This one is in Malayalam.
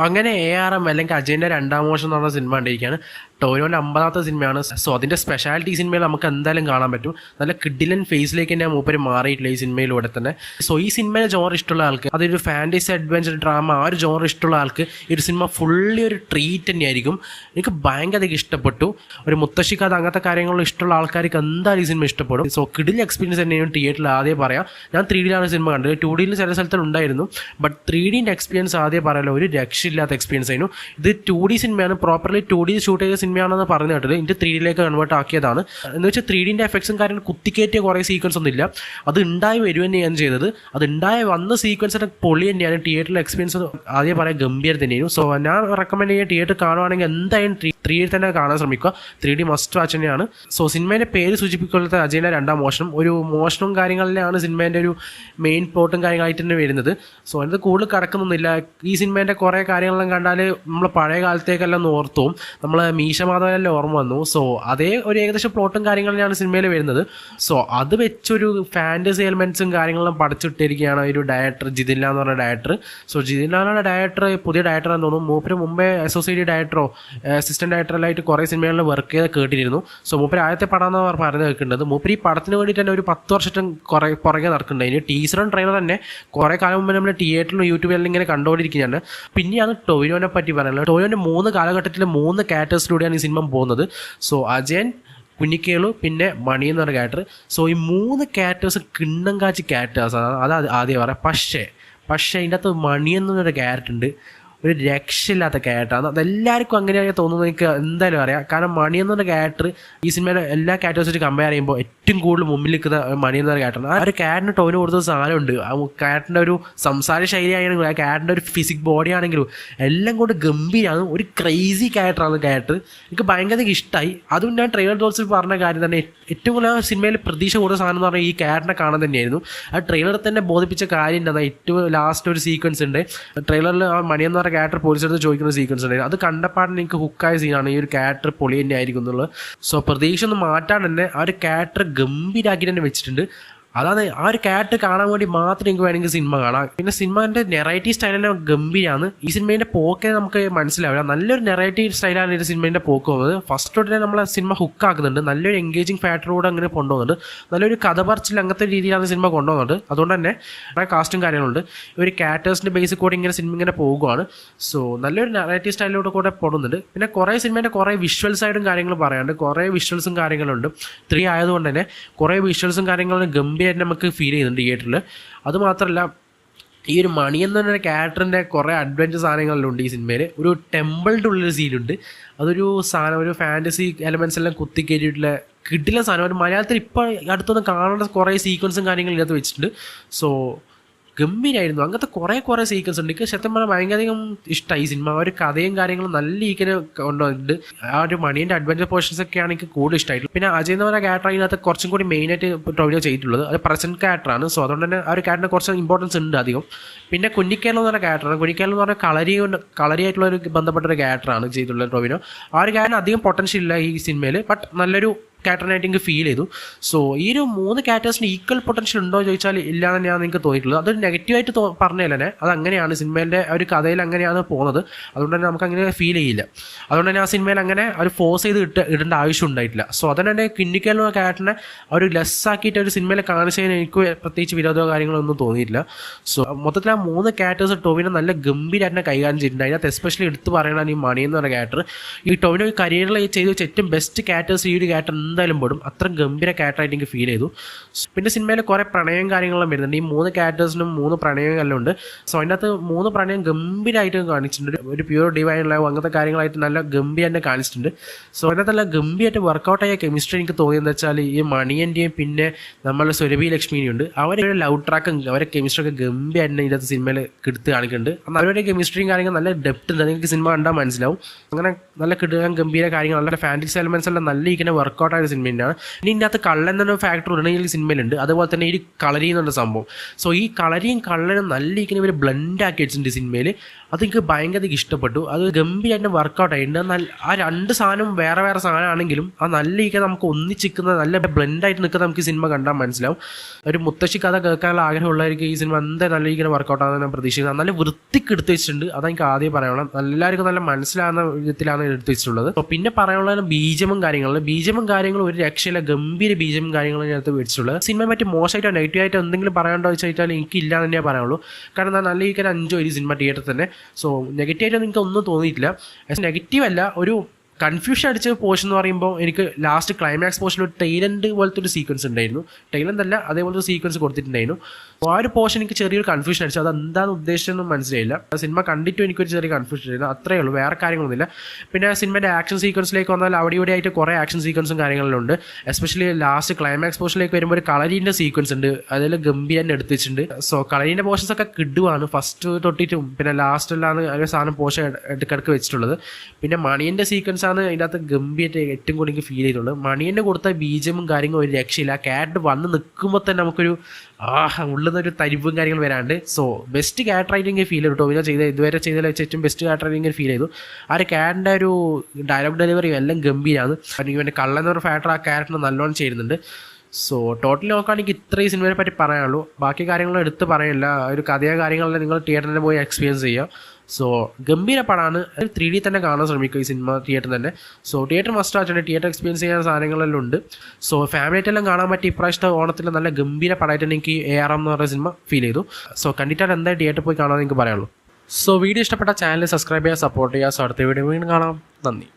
അങ്ങനെ ARM അല്ലെങ്കിൽ അജയൻ്റെ രണ്ടാം മോഷം എന്ന് പറഞ്ഞ സിനിമ കണ്ടിരിക്കുകയാണ്. ടോവിനോൻ്റെ 50ാമത്തെ സിനിമയാണ്. സോ അതിൻ്റെ സ്പെഷ്യാലിറ്റി സിനിമയിൽ നമുക്ക് എന്തായാലും കാണാൻ പറ്റും. നല്ല കിഡിലൻ ഫേസിലേക്ക് തന്നെ മൂപ്പര് മാറിയിട്ടില്ല ഈ സിനിമയിലൂടെ തന്നെ. സോ ഈ സിനിമയിലെ ജോർ ഇഷ്ടമുള്ള ആൾക്ക്, അതൊരു ഫാൻറ്റസി അഡ്വഞ്ചർ ഡ്രാമ, ആ ഒരു ജോർ ഇഷ്ടമുള്ള ആൾക്ക് ഈ ഒരു സിനിമ ഫുള്ളി ഒരു ട്രീറ്റ് തന്നെയായിരിക്കും. എനിക്ക് ഭയങ്കര ഇഷ്ടപ്പെട്ടു. ഒരു മുത്തശ്ശി കഥ അങ്ങനത്തെ കാര്യങ്ങളിൽ ഇഷ്ടമുള്ള ആൾക്കാർക്ക് എന്തായാലും ഈ സിനിമ ഇഷ്ടപ്പെടും. സോ കിഡിൽ എക്സ്പീരിയൻസ് തന്നെയാണ് തിയേറ്ററിൽ ആദ്യം പറയാം. ഞാൻ 3Dയിലാണ് സിനിമ കണ്ടത്. 2Dയിൽ ചില സ്ഥലത്തിൽ ഉണ്ടായിരുന്നു. ബട്ട് 3Dൻ്റെ എക്സ്പീരിയൻസ് ആദ്യം പറയാമല്ലോ, ഒരു രക്ഷയില്ലാത്ത എക്സ്പീരിയൻസ് ആയിരുന്നു. ഇത് 2D സിനിമയാണ്, പ്രോപ്പർലി 2D ഷൂട്ട് ചെയ്ത സിനിമയാണെന്ന് പറഞ്ഞു കേട്ടത്. ഇതിൻ്റെ 3Dയിലേക്ക് കൺവേർട്ട് ആക്കിയതാണ്. എന്ന് വെച്ചാൽ 3Dൻ്റെ എഫക്ട്സും കാര്യങ്ങളും കുത്തിക്കയറ്റിയ കുറേ സീക്വൻസ് ഒന്നും ഇല്ല. അത് ഉണ്ടായി വരും തന്നെയാണ് ചെയ്തത്. അത് ഉണ്ടായി വന്ന സീക്വൻസിൻ്റെ പൊളി തന്നെയാണ്. തിയേറ്ററിലെ എക്സ്പീരിയൻസ് ആദ്യം പറയാൻ ഗംഭീരം തന്നെയായിരുന്നു. സോ ഞാൻ റെക്കമെൻഡ് ചെയ്യുക, തിയേറ്റർ കാണുവാണെങ്കിൽ എന്തായാലും 3D തന്നെ കാണാൻ ശ്രമിക്കുക. 3D മസ്റ്റ് വാച്ച് തന്നെയാണ്. സോ സിനിമേൻ്റെ പേര് സൂചിപ്പിക്കുന്നത് അജയൻ്റെ രണ്ടാം മോഷണം. ഒരു മോഷണവും കാര്യങ്ങളിലാണ് സിനിമേൻ്റെ ഒരു മെയിൻ പ്ലോട്ടും കാര്യങ്ങളായിട്ട് തന്നെ വരുന്നത്. സോ അതിനകത്ത് കൂടുതൽ കിടക്കുന്നൊന്നുമില്ല. ഈ സിനിമേൻ്റെ കുറേ കാര്യങ്ങളെല്ലാം കണ്ടാൽ നമ്മൾ പഴയ കാലത്തേക്കെല്ലാം ഓർത്തും നമ്മൾ മീശ മാധവനെല്ലാം ഓർമ്മ വന്നു. സോ അതേ ഒരു ഏകദേശം പ്ലോട്ടും കാര്യങ്ങളിലാണ് സിനിമയിൽ വരുന്നത്. സോ അത് വെച്ചൊരു ഫാൻറ്റസി എലിമെൻറ്റ്സും കാര്യങ്ങളും പഠിച്ചിട്ടിരിക്കുകയാണ് ഒരു ഡയറക്ടർ, ജിതിൻലാൽ എന്ന് പറഞ്ഞ ഡയറക്ടർ. സോ ജിതിൻലാലിൻ്റെ ഡയറക്ടർ പുതിയ ഡയറക്ടറാണെന്ന് തോന്നുന്നു. മൂപ്പര് മുമ്പേ അസോസിയേറ്റ് ഡയറക്ടറോ അസിസ്റ്റന്റ് ഡയറക്ടറെല്ലായിട്ട് കുറേ സിനിമകളിൽ വർക്ക് ചെയ്ത് കേട്ടിരുന്നു. സോ മൂപ്പര് ആദ്യത്തെ പടം എന്നാണ് പറഞ്ഞു കേൾക്കേണ്ടത്. മൂപ്പര് ഈ പടത്തിന് വേണ്ടിയിട്ട് തന്നെ ഒരു 10 വർഷം കുറേ പുറകെ നടക്കുന്നുണ്ട്. അതിന് ടീസറും ട്രെയിലർ തന്നെ കുറേ കാലം മുമ്പ് നമ്മൾ തിയേറ്ററിലും യൂട്യൂബിലെല്ലാം ഇങ്ങനെ കണ്ടുകൊണ്ടിരിക്കുകയാണ്. പിന്നെയാണ് ടോവിനോനെ പറ്റി പറയുന്നത്. ടോവിനോൻ്റെ 3 കാലഘട്ടത്തിൽ 3 ക്യാരക്ടേഴ്സിലൂടെയാണ് ഈ സിനിമ പോകുന്നത്. സോ അജയൻ, കുഞ്ഞിക്കേളു, പിന്നെ മണി എന്ന് പറഞ്ഞ ക്യാരക്ടർ. സോ ഈ 3 ക്യാരക്ടേഴ്സ് കിണ്ണം കാച്ചി ക്യാരക്ടേഴ്സാണ്. അത് ആദ്യം പറയാം. പക്ഷേ അതിൻ്റെ അകത്ത് മണി എന്നൊരു ക്യാരക്ടർ ഉണ്ട്, ഒരു രക്ഷയില്ലാത്ത ക്യാരക്ടറാണ്. അതെല്ലാവർക്കും അങ്ങനെയാണ് തോന്നുന്നത്, എനിക്ക് എന്തായാലും അറിയാം. കാരണം മണി എന്നൊരു ക്യാരക്ടർ ഈ സിനിമയിലെ എല്ലാ ക്യാരക്ടേഴ്സ് വെച്ച് കമ്പയർ ചെയ്യുമ്പോൾ ഏറ്റവും കൂടുതൽ മുമ്പിൽ നിൽക്കുന്ന മണി എന്നൊരു ക്യാരക്ടറാണ്. ആ ഒരു ക്യാരക്ടറിന് ടോവിന് കൊടുത്ത സാധനമുണ്ട്. ആ ക്യാരക്ടറിൻ്റെ ഒരു സംസാര ശൈലി ആണെങ്കിലും ആ ക്യാരക്ടറിൻ്റെ ഒരു ഫിസിക് ബോഡി ആണെങ്കിലും എല്ലാം കൊണ്ട് ഗംഭീരമാണ്. ഒരു ക്രേസി ക്യാരക്ടറാണ് ക്യാരക്ടർ. എനിക്ക് ഭയങ്കര ഇഷ്ടമായി. അതും ഞാൻ ട്രെയിലർ ഡോൾസിൽ പറഞ്ഞ കാര്യം തന്നെ. ഏറ്റവും കൂടുതൽ സിനിമയിൽ പ്രതീക്ഷ കൂടുതൽ സാധനം എന്ന് പറഞ്ഞാൽ ഈ ക്യാരക്ടറിനെ കാണാൻ തന്നെയായിരുന്നു. ആ ട്രെയിലർ തന്നെ ബോധിപ്പിച്ച കാര്യം എന്താ, ഏറ്റവും ലാസ്റ്റ് ഒരു സീക്വൻസ് ഉണ്ട് ട്രെയിലറിൽ. ആ മണി എന്ന് പറഞ്ഞ ക്യാരക്ടർ പോലീസെടുത്ത് ചോദിക്കുന്ന സീക്വൻസ് ഉണ്ടായിരുന്നു. അത് കണ്ടപ്പാടിന് എനിക്ക് ഹുക്കായ സീനാണ്. ഈ ഒരു ക്യാരക്ടർ പൊളി തന്നെ ആയിരിക്കും എന്നുള്ളത്. സോ പ്രതീക്ഷ ഒന്നും മാറ്റാൻ തന്നെ ആ ഒരു ക്യാരക്ടർ ഗംഭീരാക്കി തന്നെ വെച്ചിട്ടുണ്ട്. അതാണ് ആ ഒരു ക്യാരക്ടർ കാണാൻ വേണ്ടി മാത്രം എനിക്ക് വേണമെങ്കിൽ സിനിമ കാണാം. പിന്നെ സിനിമേൻ്റെ നെറേറ്റീവ് സ്റ്റൈലിനെ ഗംഭീരമാണ്. ഈ സിനിമേൻ്റെ പോക്കെ നമുക്ക് മനസ്സിലാവില്ല. നല്ലൊരു നെറേറ്റീവ് സ്റ്റൈലാണ് ഈ സിനിമേൻ്റെ പോക്ക് പോകുന്നത്. ഫസ്റ്റ് തൊട്ടേ നമ്മളെ സിനിമ ഹുക്കാക്കുന്നുണ്ട്. നല്ലൊരു എൻഗേജിങ് ഫാക്ടറോടെ അങ്ങനെ കൊണ്ടുപോകുന്നുണ്ട്. നല്ലൊരു കഥ പറച്ചിൽ അങ്ങനത്തെ രീതിയിലാണ് സിനിമ കൊണ്ടുപോകുന്നത്. അതുകൊണ്ട് തന്നെ കാസ്റ്റും കാര്യങ്ങളുണ്ട്. ഒരു ക്യാരക്ടേഴ്സിൻ്റെ ബേസിൽ കൂടെ ഇങ്ങനെ സിനിമ ഇങ്ങനെ പോകുകയാണ്. സോ നല്ലൊരു നെറേറ്റീവ് സ്റ്റൈലിലൂടെ കൂടെ പോകുന്നുണ്ട്. പിന്നെ കുറേ സിനിമേൻ്റെ കുറേ വിഷ്വൽ സൈഡും കാര്യങ്ങളും പറയാനുണ്ട്. കുറേ വിഷ്വൽസും കാര്യങ്ങളുണ്ട്. 3 ആയതുകൊണ്ട് തന്നെ കുറേ വിഷ്വൽസും കാര്യങ്ങളും ഗംഭീര നമുക്ക് ഫീൽ ചെയ്യുന്നുണ്ട് തിയേറ്ററിൽ. അതുമാത്രമല്ല ഈ ഒരു മണി എന്ന് പറഞ്ഞ ക്യാരക്ടറിൻ്റെ കുറേ അഡ്വഞ്ചർ സാധനങ്ങളിലുണ്ട് ഈ സിനിമയിൽ. ഒരു ടെമ്പിളിൻ്റെ ഉള്ളിൽ സീനുണ്ട്. അതൊരു സാധനം, ഒരു ഫാൻറ്റസി എലമെൻറ്റ്സ് എല്ലാം കുത്തിക്കയറ്റിയിട്ടുള്ള കിട്ടില്ല സാധനം. ഒരു മലയാളത്തിൽ ഇപ്പോൾ അടുത്തൊന്നും കാണേണ്ട കുറേ സീക്വൻസും കാര്യങ്ങളും ഇതിനകത്ത് വെച്ചിട്ടുണ്ട്. സോ ഗംഭീരമായിരുന്നു. അങ്ങനത്തെ കുറേ സീക്വൻസ് ഉണ്ട്. എനിക്ക് സത്യം പറഞ്ഞാൽ ഭയങ്കരധികം ഇഷ്ടമായി ഈ സിനിമ. ഒരു കഥയും കാര്യങ്ങളും നല്ല ഈക്കിനെ കൊണ്ടുവന്നിട്ടുണ്ട്. ആ ഒരു മണീൻ്റെ അഡ്വഞ്ചർ പോർഷൻസ് ഒക്കെയാണ് എനിക്ക് കൂടുതൽ ഇഷ്ടമായിട്ടുള്ളത്. പിന്നെ അജയ് എന്ന് പറഞ്ഞ ക്യാരക്ടർ അതിനകത്ത് കുറച്ചും കൂടി മെയിനായിട്ട് ടോവിനോ ചെയ്തിട്ടുള്ളത്. അത് പ്രസൻറ്റ് ക്യാരക്ടറാണ്. സോ അതുകൊണ്ട് തന്നെ ആ ഒരു ക്യാരക്ടറിന് കുറച്ച് ഇമ്പോർട്ടൻസ് ഉണ്ട് അധികം. പിന്നെ കുഞ്ഞിക്കേളം എന്ന് പറഞ്ഞ ക്യാരക്ടറാണ്. കുഞ്ഞിക്കേളം എന്ന് പറഞ്ഞാൽ കളരിയായിട്ടുള്ള ഒരു ബന്ധപ്പെട്ടൊരു ക്യാരക്ടറാണ് ചെയ്തിട്ടുള്ളത് ടോവിനോ. ആ ഒരു ക്യാരക്ടറിന് അധികം പൊട്ടൻഷ്യൽ ഇല്ല ഈ സിനിമയിൽ. ബട്ട് നല്ലൊരു ക്യാരക്ടറിനായിട്ട് എനിക്ക് ഫീൽ ചെയ്തു. സോ ഈ ഒരു 3 ക്യാരക്ടേഴ്സിന് ഈക്വൽ പൊട്ടൻഷ്യൽ ഉണ്ടോ എന്ന് ചോദിച്ചാൽ ഇല്ലാന്ന് ഞാൻ നിങ്ങൾക്ക് തോന്നിയിട്ടുള്ളത്. അതൊരു നെഗറ്റീവായിട്ട് പറഞ്ഞതല്ല തന്നെ. അത് അങ്ങനെയാണ് സിനിമേൻ്റെ ഒരു കഥയിൽ അങ്ങനെയാണ് പോകുന്നത്. അതുകൊണ്ട് തന്നെ നമുക്ക് അങ്ങനെ ഫീൽ ചെയ്യില്ല. അതുകൊണ്ട് തന്നെ ആ സിനിമയിൽ അങ്ങനെ ഒരു ഫോഴ്സ് ചെയ്ത് ഇടേണ്ട ആവശ്യം ഉണ്ടായിട്ടില്ല. സോ അതുകൊണ്ട് തന്നെ കിന്നിക്കലുള്ള ക്യാരക്ടറിനെ ഒരു ലെസ്സാക്കിയിട്ട് ഒരു സിനിമയിൽ കാണിച്ചതിന് എനിക്ക് പ്രത്യേകിച്ച് വിരോധമോ കാര്യങ്ങളൊന്നും തോന്നിയിട്ടില്ല. സോ മൊത്തത്തിൽ ആ 3 ക്യാരക്ടേഴ്സ് ടോവിനോ നല്ല ഗംഭീരമായിട്ട് കൈകാര്യം ചെയ്തിട്ടുണ്ട്. അതിനകത്ത് എസ്പെഷ്യലി എടുത്ത് പറയണതാണ് ഈ മണി എന്ന് പറഞ്ഞ ക്യാരക്ടർ. ഈ ടോവിനോ കരിയറിൽ ചെയ്ത് വെച്ച ഏറ്റവും ബെസ്റ്റ് ക്യാരക്ടേഴ്സ് ഈ ഒരു ക്യാരക്ടർ എന്തായാലും പെടും. അത്ര ഗംഭീര ക്യാരക്ടറായിട്ട് എനിക്ക് ഫീൽ ചെയ്തു. പിന്നെ സിനിമയിൽ കുറേ പ്രണയം കാര്യങ്ങളും വരുന്നുണ്ട്. ഈ 3 ക്യാരക്ടേഴ്സിനും 3 പ്രണയമെല്ലാം ഉണ്ട്. സോ അതിൻ്റെ അകത്ത് 3 പ്രണയം ഗംഭീരമായിട്ട് കാണിച്ചിട്ടുണ്ട്. ഒരു പ്യൂർ ഡിവൈൻ ലവ് അങ്ങനത്തെ കാര്യങ്ങളായിട്ട് നല്ല ഗംഭീരം തന്നെ കാണിച്ചിട്ടുണ്ട്. സോ അതിനകത്ത് നല്ല ഗംഭീരമായിട്ട് വർക്കൗട്ടായ കെമിസ്ട്രി എനിക്ക് തോന്നിയെന്ന് വെച്ചാൽ ഈ മണിയൻ്റെയും പിന്നെ നമ്മളുടെ സുരഭി ലക്ഷ്മിയും ഉണ്ട്. അവരുടെ ലവ് ട്രാക്കും അവരുടെ കെമിസ്ട്രി ഒക്കെ ഗംഭീരം തന്നെ ഇതിനകത്ത് സിനിമയിൽ എടുത്ത് കാണിക്കുന്നുണ്ട്. അവരുടെ കെമിസ്ട്രിയും കാര്യങ്ങൾ നല്ല ഡെപ്ത് ഉണ്ട്. നിങ്ങൾക്ക് സിനിമ കണ്ടാൽ മനസ്സിലാവും. അങ്ങനെ നല്ല കിടുകയും ഗംഭീര കാര്യങ്ങൾ, നല്ല ഫാൻറ്റസി എലമെൻസ് എല്ലാം നല്ല ഇങ്ങനെ വർക്കൗട്ടായ ഒരു സിനിമ തന്നെയാണ്. ഇനി ഇതിനകത്ത് കള്ളൻ എന്നൊരു ഫാക്ടർ ഉടനെങ്കിൽ സിനിമയിലുണ്ട്. അതുപോലെ തന്നെ ഈ കളരി എന്നുള്ള സംഭവം. സോ ഈ കളരിയും കള്ളനും നല്ല ഇങ്ങനെ ഇവർ ബ്ലെൻഡ് ആക്കി വെച്ചിട്ടുണ്ട് സിനിമയിൽ. അതെനിക്ക് ഭയങ്കര ഇഷ്ടപ്പെട്ടു. അത് ഗംഭീരമായിട്ട് വർക്കൗട്ട് ആയിട്ടുണ്ട്. ആ രണ്ട് സാധനം വേറെ വേറെ സാധനമാണെങ്കിലും ആ നല്ല ഇരിക്കാൻ നമുക്ക് ഒന്നിച്ചിരിക്കുന്ന നല്ല ബ്ലെൻഡായിട്ട് നിൽക്കുന്ന നമുക്ക് ഈ സിനിമ കണ്ടാൽ മനസ്സിലാവും. ഒരു മുത്തശ്ശി കഥ കേൾക്കാനുള്ള ആഗ്രഹമുള്ളവർക്ക് ഈ സിനിമ എന്തായാലും നല്ല ഇരിക്കുന്ന വർക്കൗട്ട് ആണെന്ന് ഞാൻ പ്രതീക്ഷിക്കുന്നത്. നല്ല വൃത്തിക്ക് എടുത്ത് വെച്ചിട്ടുണ്ട്. അതെനിക്ക് ആദ്യം പറയാനുള്ളത്. എല്ലാവർക്കും നല്ല മനസ്സിലാകുന്ന വിധത്തിലാണ് എടുത്ത് വെച്ചിട്ടുള്ളത്. അപ്പോൾ പിന്നെ പറയാനുള്ളത് ബീജമും കാര്യങ്ങളും ഒരു രക്ഷയില്ല. ഗംഭീര ബീജമും കാര്യങ്ങളും ഞാൻ എടുത്ത് വെച്ചിട്ടുള്ളത്. സിനിമയെ പറ്റി മോശമായിട്ടോ നെഗറ്റീവായിട്ടോ എന്തെങ്കിലും പറയാണ്ടോ വെച്ചാൽ എനിക്കില്ല എന്ന് തന്നെ പറയാനുള്ളൂ. കാരണം ഞാൻ നല്ല ഇരിക്കാൻ 5 ഒരു സിനിമ തിയേറ്ററിൽ തന്നെ. സോ നെഗറ്റീവായിട്ട് എനിക്ക് ഒന്നും തോന്നിയിട്ടില്ല. നെഗറ്റീവ് അല്ല, ഒരു കൺഫ്യൂഷൻ അടിച്ച പോർഷൻ എന്ന് പറയുമ്പോൾ എനിക്ക് ലാസ്റ്റ് ക്ലൈമാക്സ് പോർഷനിൽ ഒരു ടൈലൻഡ് പോലത്തെ ഒരു സീക്വൻസ് ഉണ്ടായിരുന്നു. ടൈലൻഡ് അല്ല, അതേപോലത്തെ ഒരു സീക്വൻസ് കൊടുത്തിട്ടുണ്ടായിരുന്നു. അപ്പോൾ ആ ഒരു പോർഷൻ എനിക്ക് ചെറിയൊരു കൺഫ്യൂഷൻ അടിച്ചു. അത് എന്താണ് ഉദ്ദേശിച്ചതെന്നും മനസ്സിലായില്ല. സിനിമ കണ്ടിട്ടും എനിക്കൊരു ചെറിയ കൺഫ്യൂഷൻ ആയിരുന്നു. അത്രയേ ഉള്ളൂ, വേറെ കാര്യങ്ങളൊന്നുമില്ല. പിന്നെ സിനിമയുടെ ആക്ഷൻ സീക്വൻസിലേക്ക് വന്നാൽ അവിടെ ഇവിടെ ആയിട്ട് കുറേ ആക്ഷൻ സീക്വൻസും കാര്യങ്ങളിലും ഉണ്ട്. എസ്പെഷ്യലി ലാസ്റ്റ് ക്ലൈമാക്സ് പോർഷനിലേക്ക് വരുമ്പോൾ ഒരു കളരീൻ്റെ സീക്വൻസ് ഉണ്ട്. അതിൽ ഗംഭീരം എടുത്ത് വെച്ചിട്ടുണ്ട്. സോ കളരീൻ്റെ പോർഷൻസ് ഒക്കെ കിടുവാണ്. ഫസ്റ്റ് തൊട്ടിട്ടും പിന്നെ ലാസ്റ്റിലാണ് ഒരു സാധനം പോർഷൻ ഇടയ്ക്കിടയ്ക്ക് വെച്ചിട്ടുള്ളത്. പിന്നെ മണിയൻ്റെ സീക്വൻസ് ആണ് അതിൻ്റെ അകത്ത് ഗംഭീരമായിട്ട് ഏറ്റവും കൂടുതൽ എനിക്ക് ഫീൽ ചെയ്തിട്ടുള്ളത്. മണിയൻ്റെ കൊടുത്ത ബീജമും കാര്യങ്ങളും ഒരു രക്ഷയില്ല. ക്യാരക്ടർ വന്ന് നിൽക്കുമ്പോൾ തന്നെ നമുക്കൊരു ഉള്ളുന്നൊരു തരിവും കാര്യങ്ങൾ വരാണ്ട്. സോ ബെസ്റ്റ് ക്യാരക്ടർ ആയിട്ട് എനിക്ക് ഫീൽ ചെയ്തു. ടോവിനോ ഇതുവരെ ചെയ്തതിൽ വെച്ച് ഏറ്റവും ബെസ്റ്റ് ക്യാരക്ടർ ആയിട്ട് എനിക്ക് ഫീൽ ചെയ്തു. ആ ഒരു ക്യാരക്ടറിൻ്റെ ഒരു ഡയലോഗ് ഡെലിവറി എല്ലാം ഗംഭീരമാണ്. ഇവൻ്റെ കള്ളൻ എന്നൊരു ഫാക്ടർ ആ ക്യാരക്ടർ നല്ലോണം ചെയ്യുന്നുണ്ട്. സോ ടോട്ടലി നോക്കുകയാണെങ്കിൽ ഇത്രയും സിനിമയെ പറ്റി പറയാനുള്ളൂ. ബാക്കി കാര്യങ്ങളും എടുത്ത് പറയില്ല. ഒരു കഥയോ കാര്യങ്ങളെല്ലാം നിങ്ങൾ തിയേറ്ററിൽ പോയി എക്സ്പീരിയൻസ് ചെയ്യുക. സോ ഗംഭീര പടമാണ്. 3D തന്നെ കാണാൻ ശ്രമിക്കുക ഈ സിനിമ തിയേറ്ററിൽ തന്നെ. So theatre must watch. Theatre experience ചെയ്യാൻ സാധനങ്ങളെല്ലാം ഉണ്ട്. സോ ഫാമിലിയായിട്ടെല്ലാം കാണാൻ പറ്റി ഇപ്രാവശ്യത്തെ ഓണത്തിൽ നല്ല ഗംഭീര പടമായിട്ട് എനിക്ക് ARM എന്ന് പറയുന്ന സിനിമ ഫീൽ ചെയ്തു. സോ കണ്ടിട്ടാണ് എന്തായാലും തിയേറ്ററിൽ പോയി കാണാമെന്ന് എനിക്ക് പറയാനുള്ളൂ. സോ വീഡിയോ ഇഷ്ടപ്പെട്ട ചാനൽ സബ്സ്ക്രൈബ് ചെയ്യുക, സപ്പോർട്ട് ചെയ്യുക. സോ അടുത്ത വീഡിയോ വീണ്ടും കാണാം. നന്ദി.